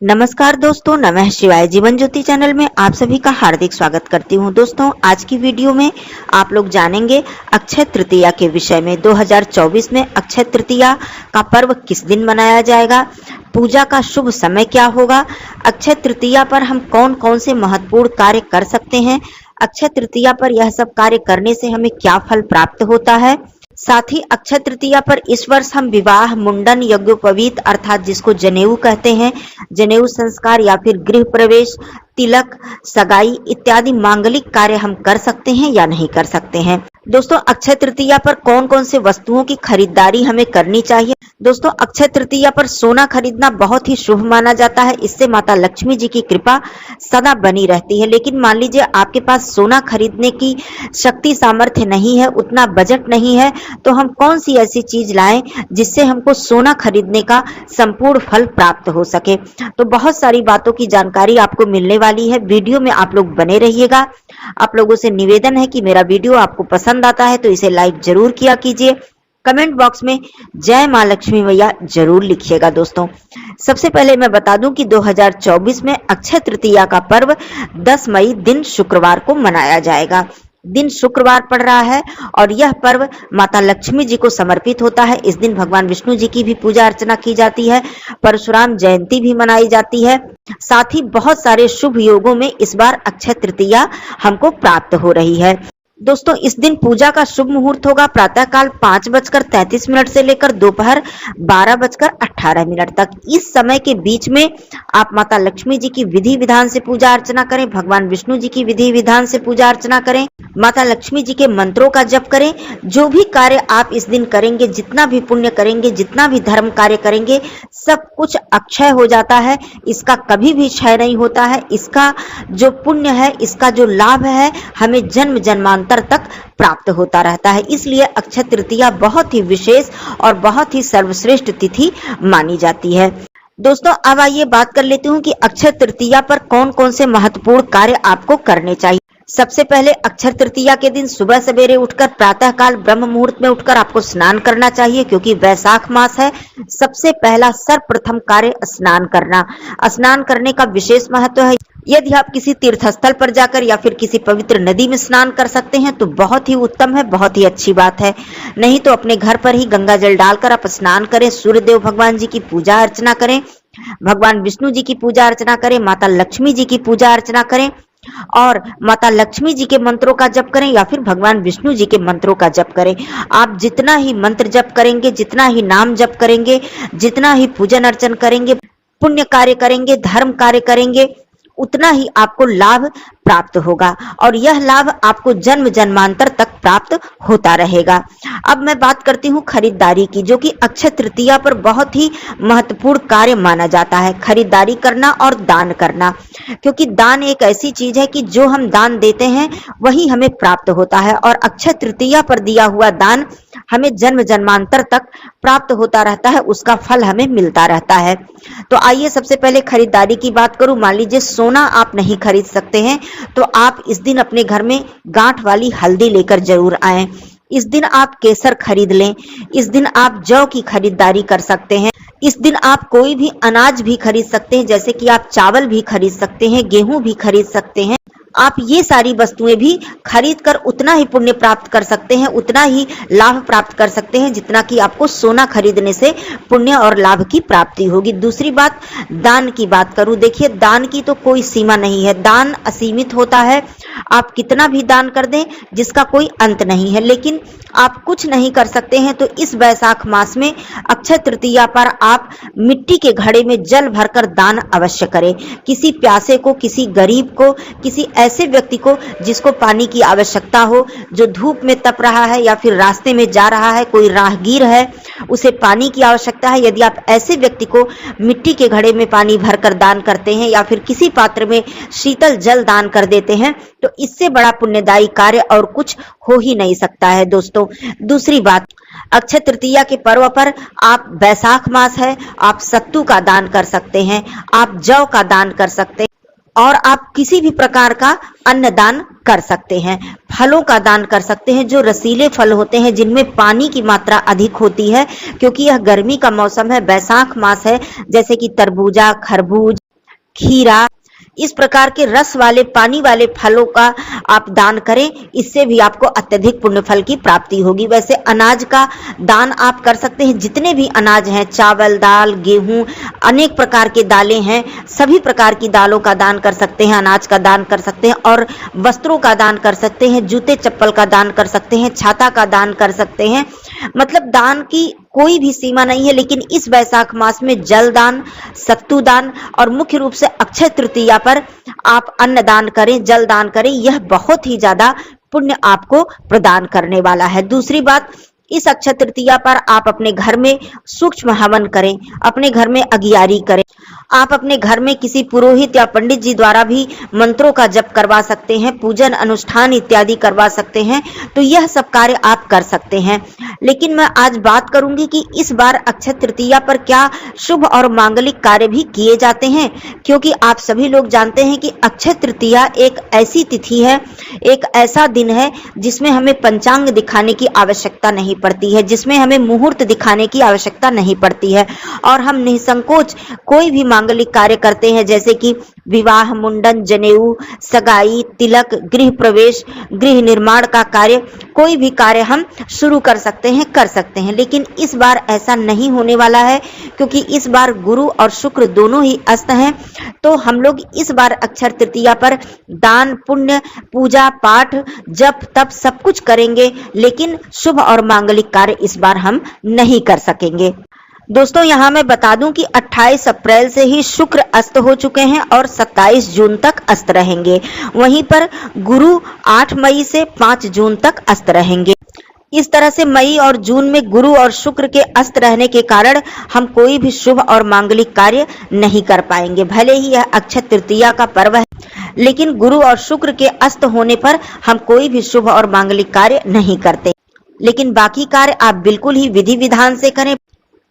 नमस्कार दोस्तों, नमः शिवाय। जीवन ज्योति चैनल में आप सभी का हार्दिक स्वागत करती हूं। दोस्तों, आज की वीडियो में आप लोग जानेंगे अक्षय तृतीया के विषय में। 2024 में अक्षय तृतीया का पर्व किस दिन मनाया जाएगा, पूजा का शुभ समय क्या होगा, अक्षय तृतीया पर हम कौन कौन से महत्वपूर्ण कार्य कर सकते हैं, अक्षय तृतीया पर यह सब कार्य करने से हमें क्या फल प्राप्त होता है। साथ ही अक्षय तृतीया पर इस वर्ष हम विवाह, मुंडन, यज्ञोपवीत अर्थात जिसको जनेऊ कहते हैं, जनेऊ संस्कार या फिर गृह प्रवेश, तिलक, सगाई इत्यादि मांगलिक कार्य हम कर सकते हैं या नहीं कर सकते हैं। दोस्तों, अक्षय तृतीया पर कौन कौन से वस्तुओं की खरीदारी हमें करनी चाहिए। दोस्तों, अक्षय तृतीया पर सोना खरीदना बहुत ही शुभ माना जाता है। इससे माता लक्ष्मी जी की कृपा सदा बनी रहती है। लेकिन मान लीजिए आपके पास सोना खरीदने की शक्ति सामर्थ्य नहीं है, उतना बजट नहीं है, तो हम कौन सी ऐसी चीज लाएं जिससे हमको सोना खरीदने का संपूर्ण फल प्राप्त हो सके। तो बहुत सारी बातों की जानकारी आपको मिलने वाली है। वीडियो में आप लोग बने रहिएगा। आप लोगों से निवेदन है कि मेरा वीडियो आपको पसंद आता है तो इसे लाइक जरूर किया कीजिए। कमेंट बॉक्स में जय मां लक्ष्मी मैया जरूर लिखिएगा। दोस्तों, सबसे पहले मैं बता दूं कि 2024 में अक्षय तृतीया का पर्व 10 मई दिन शुक्रवार को मनाया जाएगा। दिन शुक्रवार पड़ रहा है और यह पर्व माता लक्ष्मी जी को समर्पित होता है। इस दिन भगवान विष्णु जी की भी पूजा अर्चना की जाती है। परशुराम जयंती भी मनाई जाती है। साथ ही बहुत सारे शुभ योगों में इस बार अक्षय तृतीया हमको प्राप्त हो रही है। दोस्तों, इस दिन पूजा का शुभ मुहूर्त होगा प्रातःकाल 5:33 से लेकर दोपहर 12:18 तक। इस समय के बीच में आप माता लक्ष्मी जी की विधि विधान से पूजा अर्चना करें, भगवान विष्णु जी की विधि विधान से पूजा अर्चना करें, माता लक्ष्मी जी के मंत्रों का जप करें। जो भी कार्य आप इस दिन करेंगे, जितना भी पुण्य करेंगे, जितना भी धर्म कार्य करेंगे, सब कुछ अक्षय हो जाता है। इसका कभी भी क्षय नहीं होता है। इसका जो पुण्य है, इसका जो लाभ है, हमें जन्म जन्मांतर तक प्राप्त होता रहता है। इसलिए अक्षय तृतीया बहुत ही विशेष और बहुत ही सर्वश्रेष्ठ तिथि मानी जाती है। दोस्तों, अब आइए बात कर लेती हूँ कि अक्षय तृतीया पर कौन कौन से महत्वपूर्ण कार्य आपको करने चाहिए। सबसे पहले अक्षय तृतीया के दिन सुबह सवेरे उठकर प्रातःकाल ब्रह्म मुहूर्त में उठकर आपको स्नान करना चाहिए, क्योंकि वैशाख मास है। सबसे पहला सर्वप्रथम कार्य स्नान करना। स्नान करने का विशेष महत्व है। यदि आप किसी तीर्थ स्थल पर जाकर या फिर किसी पवित्र नदी में स्नान कर सकते हैं तो बहुत ही उत्तम है, बहुत ही अच्छी बात है। नहीं तो अपने घर पर ही गंगा जल डालकर आप स्नान करें, सूर्यदेव भगवान जी की पूजा अर्चना करें, भगवान विष्णु जी की पूजा अर्चना करें, माता लक्ष्मी जी की पूजा अर्चना करें और माता लक्ष्मी जी के मंत्रों का जप करें या फिर भगवान विष्णु जी के मंत्रों का जप करें। आप जितना ही मंत्र जप करेंगे, जितना ही नाम जप करेंगे, जितना ही पूजन अर्चन करेंगे, पुण्य कार्य करेंगे, धर्म कार्य करेंगे, उतना ही आपको लाभ प्राप्त होगा और यह लाभ आपको जन्म जन्मांतर तक प्राप्त होता रहेगा। अब मैं बात करती हूँ खरीदारी की, जो कि अक्षय तृतीया पर बहुत ही महत्वपूर्ण कार्य माना जाता है। खरीदारी करना और दान करना, क्योंकि दान एक ऐसी चीज है कि जो हम दान देते हैं वही हमें प्राप्त होता है और अक्षय तृतीया पर दिया हुआ दान हमें जन्म जन्मांतर तक प्राप्त होता रहता है, उसका फल हमें मिलता रहता है। तो आइए सबसे पहले खरीदारी की बात करूं। मान लीजिए सोना आप नहीं खरीद सकते हैं तो आप इस दिन अपने घर में गांठ वाली हल्दी लेकर जरूर आएं। इस दिन आप केसर खरीद लें। इस दिन आप जौ की खरीदारी कर सकते हैं। इस दिन आप कोई भी अनाज भी खरीद सकते हैं, जैसे कि आप चावल भी खरीद सकते हैं, गेहूं भी खरीद सकते हैं। आप ये सारी वस्तुएं भी खरीद कर उतना ही पुण्य प्राप्त कर सकते हैं, उतना ही लाभ प्राप्त कर सकते हैं जितना कि आपको सोना खरीदने से पुण्य और लाभ की प्राप्ति होगी। दूसरी बात, दान की बात करूं। देखिए, दान की तो कोई सीमा नहीं है, दान असीमित होता है। आप कितना भी दान कर दें जिसका कोई अंत नहीं है। लेकिन आप कुछ नहीं कर सकते हैं तो इस वैशाख मास में अक्षय तृतीया पर आप मिट्टी के घड़े में जल भरकर दान अवश्य करें। किसी प्यासे को, किसी गरीब को, किसी ऐसे व्यक्ति को जिसको पानी की आवश्यकता हो, जो धूप में तप रहा है या फिर रास्ते में जा रहा है, कोई राहगीर है, उसे पानी की आवश्यकता है, यदि आप ऐसे व्यक्ति को मिट्टी के घड़े में पानी भरकर दान करते हैं या फिर किसी पात्र में शीतल जल दान कर देते हैं तो इससे बड़ा पुण्यदायी कार्य और कुछ हो ही नहीं सकता है। दोस्तों, दूसरी बात, अक्षय तृतीया के पर्व पर आप, वैशाख मास है, आप सत्तू का दान कर सकते हैं, आप जौ का दान कर सकते हैं और आप किसी भी प्रकार का अन्न दान कर सकते हैं। फलों का दान कर सकते हैं, जो रसीले फल होते हैं जिनमें पानी की मात्रा अधिक होती है, क्योंकि यह गर्मी का मौसम है, वैशाख मास है, जैसे कि तरबूजा, खरबूज, खीरा, इस प्रकार के रस वाले पानी वाले फलों का आप दान करें, इससे भी आपको अत्यधिक पुण्य फल की प्राप्ति होगी। वैसे अनाज का दान आप कर सकते हैं, जितने भी अनाज हैं, चावल, दाल, गेहूं, अनेक प्रकार के दालें हैं, सभी प्रकार की दालों का दान कर सकते हैं, अनाज का दान कर सकते हैं और वस्त्रों का दान कर सकते हैं, जूते चप्पल का दान कर सकते हैं, छाता का दान कर सकते हैं। मतलब दान की कोई भी सीमा नहीं है। लेकिन इस वैशाख मास में जल दान, सत्तू दान और मुख्य रूप से अक्षय तृतीया पर आप अन्न दान करें, जल दान करें, यह बहुत ही ज्यादा पुण्य आपको प्रदान करने वाला है। दूसरी बात, इस अक्षय तृतीया पर आप अपने घर में सूक्ष्म हवन करें, अपने घर में अगियारी करें। आप अपने घर में किसी पुरोहित या पंडित जी द्वारा भी मंत्रों का जप करवा सकते हैं, पूजन अनुष्ठान इत्यादि करवा सकते हैं, तो यह सब कार्य आप कर सकते हैं। लेकिन मैं आज बात करूंगी कि इस बार अक्षय तृतीया पर क्या शुभ और मांगलिक कार्य भी किए जाते हैं, क्योंकि आप सभी लोग जानते हैं कि अक्षय तृतीया एक ऐसी तिथि है, एक ऐसा दिन है जिसमें हमें पंचांग दिखाने की आवश्यकता नहीं पड़ती है, जिसमें हमें मुहूर्त दिखाने की आवश्यकता नहीं पड़ती है और हम निसंकोच कोई भी मांगलिक कार्य करते हैं, जैसे कि विवाह, मुंडन, जनेऊ, सगाई, तिलक, गृह प्रवेश, गृह निर्माण का कार्य, कोई भी कार्य हम शुरू कर सकते हैं। लेकिन इस बार ऐसा नहीं होने वाला है, क्योंकि इस बार गुरु और शुक्र दोनों ही अस्त हैं। तो हम लोग इस बार अक्षय तृतीया पर दान, पुण्य, पूजा पाठ, जप तप सब कुछ करेंगे, लेकिन शुभ और मांगलिक कार्य इस बार हम नहीं कर सकेंगे। दोस्तों, यहाँ मैं बता दूं कि 28 अप्रैल से ही शुक्र अस्त हो चुके हैं और 27 जून तक अस्त रहेंगे। वहीं पर गुरु 8 मई से 5 जून तक अस्त रहेंगे। इस तरह से मई और जून में गुरु और शुक्र के अस्त रहने के कारण हम कोई भी शुभ और मांगलिक कार्य नहीं कर पाएंगे। भले ही यह अक्षय तृतीया का पर्व है, लेकिन गुरु और शुक्र के अस्त होने पर हम कोई भी शुभ और मांगलिक कार्य नहीं करते। लेकिन बाकी कार्य आप बिल्कुल ही विधि विधान से करें,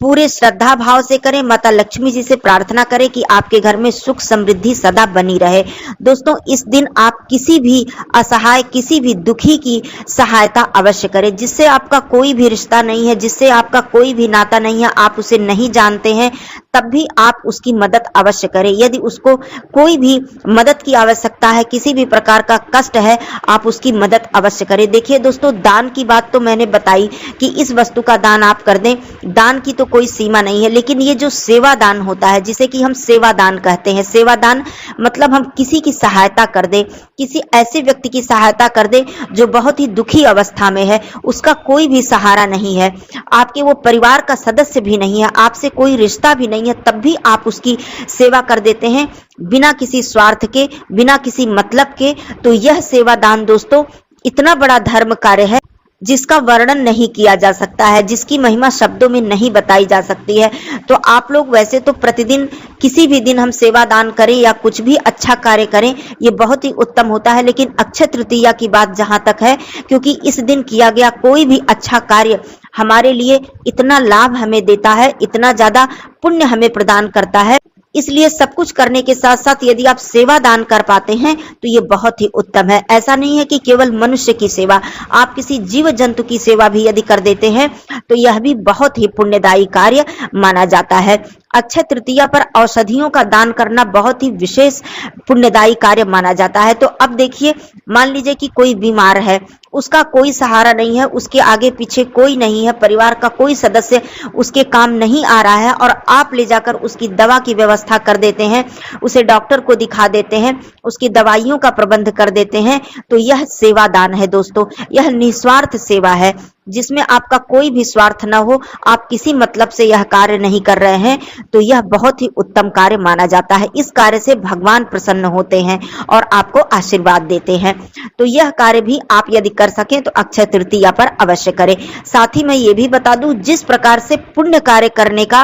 पूरे श्रद्धा भाव से करें। माता लक्ष्मी जी से प्रार्थना करें कि आपके घर में सुख समृद्धि सदा बनी रहे। दोस्तों, इस दिन आप किसी भी असहाय, किसी भी दुखी की सहायता अवश्य करें, जिससे आपका कोई भी रिश्ता नहीं है, जिससे आपका कोई भी नाता नहीं है, आप उसे नहीं जानते हैं, तब भी आप उसकी मदद अवश्य करें। यदि उसको कोई भी मदद की आवश्यकता है, किसी भी प्रकार का कष्ट है, आप उसकी मदद अवश्य करें। देखिए दोस्तों, दान की बात तो मैंने बताई कि इस वस्तु का दान आप कर दें, दान की तो कोई सीमा नहीं है। लेकिन ये जो सेवा दान होता है, जिसे कि हम सेवा दान कहते हैं, सेवा दान मतलब हम किसी की सहायता कर दें, किसी ऐसे व्यक्ति की सहायता कर दें जो बहुत ही दुखी अवस्था में है, उसका कोई भी सहारा नहीं है, आपके वो परिवार का सदस्य भी नहीं है, आपसे कोई रिश्ता भी नहीं है, तब भी आप उसकी सेवा कर देते हैं बिना किसी स्वार्थ के, बिना किसी मतलब के। तो यह सेवा दान दोस्तों इतना बड़ा धर्म कार्य है जिसका वर्णन नहीं किया जा सकता है, जिसकी महिमा शब्दों में नहीं बताई जा सकती है। तो आप लोग वैसे तो प्रतिदिन किसी भी दिन हम सेवा दान करें या कुछ भी अच्छा कार्य करें, ये बहुत ही उत्तम होता है। लेकिन अक्षय तृतीया की बात जहां तक है, क्योंकि इस दिन किया गया कोई भी अच्छा कार्य हमारे लिए इतना लाभ हमें देता है, इतना ज्यादा पुण्य हमें प्रदान करता है, इसलिए सब कुछ करने के साथ साथ यदि आप सेवा दान कर पाते हैं तो ये बहुत ही उत्तम है। ऐसा नहीं है कि केवल मनुष्य की सेवा, आप किसी जीव जंतु की सेवा भी यदि कर देते हैं तो यह भी बहुत ही पुण्यदायी कार्य माना जाता है। अक्षय तृतीया पर औषधियों का दान करना बहुत ही विशेष पुण्यदायी कार्य माना जाता है। तो अब देखिए, मान लीजिए कि कोई बीमार है, उसका कोई सहारा नहीं है, उसके आगे पीछे कोई नहीं है, परिवार का कोई सदस्य उसके काम नहीं आ रहा है, और आप ले जाकर उसकी दवा की व्यवस्था कर देते हैं, उसे डॉक्टर को दिखा देते हैं, उसकी दवाइयों का प्रबंध कर देते हैं, तो यह सेवा दान है दोस्तों। यह निस्वार्थ सेवा है जिसमें आपका कोई भी स्वार्थ न हो, आप किसी मतलब से यह कार्य नहीं कर रहे हैं, तो यह बहुत ही उत्तम कार्य माना जाता है। इस कार्य से भगवान प्रसन्न होते हैं और आपको आशीर्वाद देते हैं। तो यह कार्य भी आप यदि कर सकें तो अक्षय तृतीया पर अवश्य करें। साथ ही मैं ये भी बता दूं, जिस प्रकार से पुण्य कार्य करने का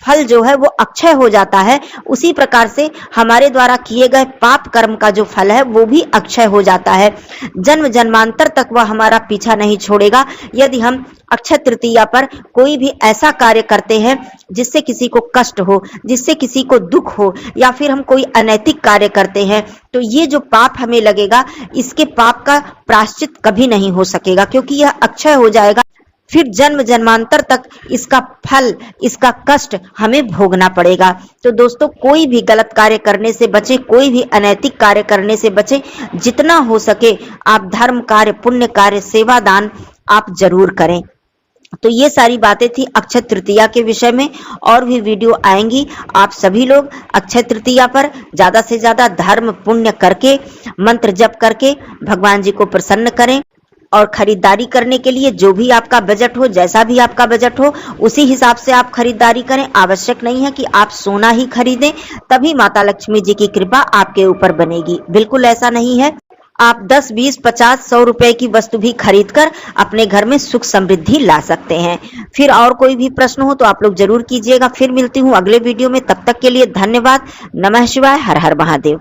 फल जो है वो अक्षय हो जाता है, उसी प्रकार से हमारे द्वारा किए गए पाप कर्म का जो फल है वो भी अक्षय हो जाता है। जन्म जन्मांतर तक वह हमारा पीछा नहीं छोड़ेगा। यदि हम अक्षय तृतीया पर कोई भी ऐसा कार्य करते हैं जिससे किसी को कष्ट हो, जिससे किसी को दुख हो, या फिर हम कोई अनैतिक कार्य करते हैं, तो ये जो पाप हमें लगेगा, इसके पाप का प्रायश्चित कभी नहीं हो सकेगा, क्योंकि यह अक्षय हो जाएगा। फिर जन्म जन्मांतर तक इसका फल, इसका कष्ट हमें भोगना पड़ेगा। तो दोस्तों, कोई भी गलत कार्य करने से बचें, कोई भी अनैतिक कार्य करने से बचें। जितना हो सके आप धर्म कार्य, पुण्य कार्य, सेवा दान आप जरूर करें। तो ये सारी बातें थी अक्षय तृतीया के विषय में। और भी वीडियो आएंगी। आप सभी लोग अक्षय तृतीया पर ज्यादा से ज्यादा धर्म पुण्य करके, मंत्र जप करके भगवान जी को प्रसन्न करें। और खरीदारी करने के लिए जो भी आपका बजट हो, जैसा भी आपका बजट हो, उसी हिसाब से आप खरीदारी करें। आवश्यक नहीं है कि आप सोना ही खरीदें तभी माता लक्ष्मी जी की कृपा आपके ऊपर बनेगी। बिल्कुल ऐसा नहीं है। आप 10, 20, 50, 100 रुपए की वस्तु भी खरीदकर अपने घर में सुख समृद्धि ला सकते हैं। फिर और कोई भी प्रश्न हो तो आप लोग जरूर कीजिएगा। फिर मिलती हूँ अगले वीडियो में। तब तक के लिए धन्यवाद। नमः शिवाय। हर हर महादेव।